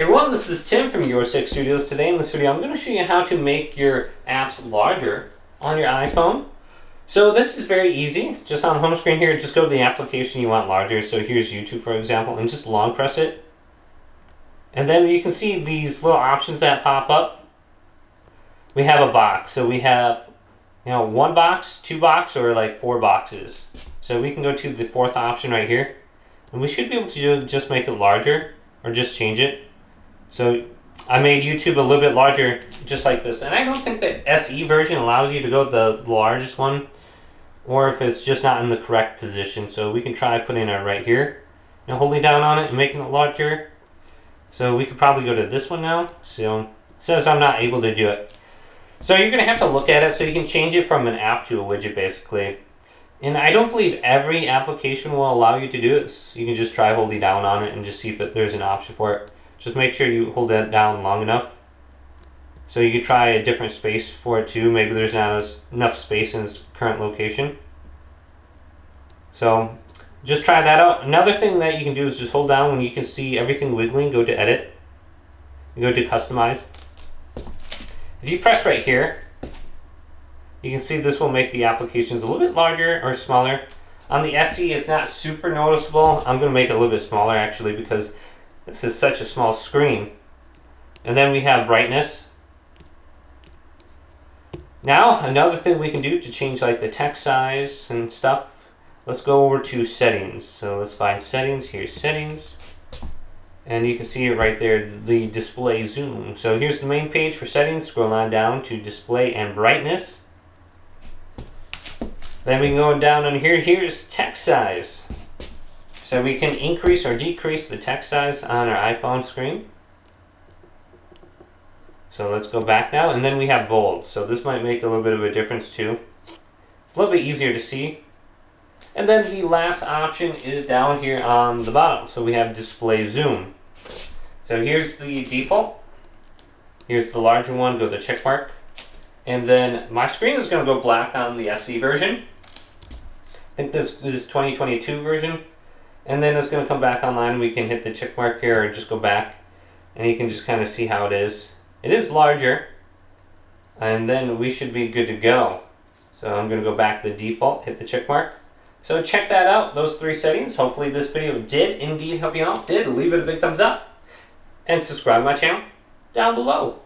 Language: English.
Hey everyone, this is Tim from Your Six Studios. Today in this video I'm going to show you how to make your apps larger on your iPhone. So this is very easy. Just on the home screen here, just go to the application you want larger. So here's YouTube for example, and just long press it. And then you can see these little options that pop up. We have a box. So we have one box, two box, or like four boxes. So we can go to the fourth option right here. And we should be able to just make it larger or just change it. So I made YouTube a little bit larger, just like this. And I don't think the SE version allows you to go the largest one, or if it's just not in the correct position. So we can try putting it right here, and holding down on it and making it larger. So we could probably go to this one now. So it says I'm not able to do it. So you're going to have to look at it so you can change it from an app to a widget basically. And I don't believe every application will allow you to do it. So you can just try holding down on it and just see if there's an option for it. Just make sure you hold that down long enough. So you could try a different space for it too. Maybe there's not enough space in its current location. So just try that out. Another thing that you can do is just hold down when you can see everything wiggling. Go to edit. Go to customize. If you press right here, you can see this will make the applications a little bit larger or smaller. On the SE, it's not super noticeable. I'm going to make it a little bit smaller actually because this is such a small screen. And then we have brightness. Now, another thing we can do to change like the text size and stuff, let's go over to settings. So let's find settings. Here's settings. And you can see it right there, the display zoom. So here's the main page for settings. Scroll on down to display and brightness. Then we can go down on here. Here's text size. So we can increase or decrease the text size on our iPhone screen. So let's go back now, and then we have bold. So this might make a little bit of a difference too. It's a little bit easier to see. And then the last option is down here on the bottom. So we have display zoom. So here's the default. Here's the larger one, go the check mark. And then my screen is going to go black on the SE version. I think this is 2022 version. And then it's going to come back online. We can hit the check mark here or just go back. And you can just kind of see how it is. It is larger. And then we should be good to go. So I'm going to go back to the default, hit the check mark. So check that out, those three settings. Hopefully this video did indeed help you out. Leave it a big thumbs up. And subscribe to my channel down below.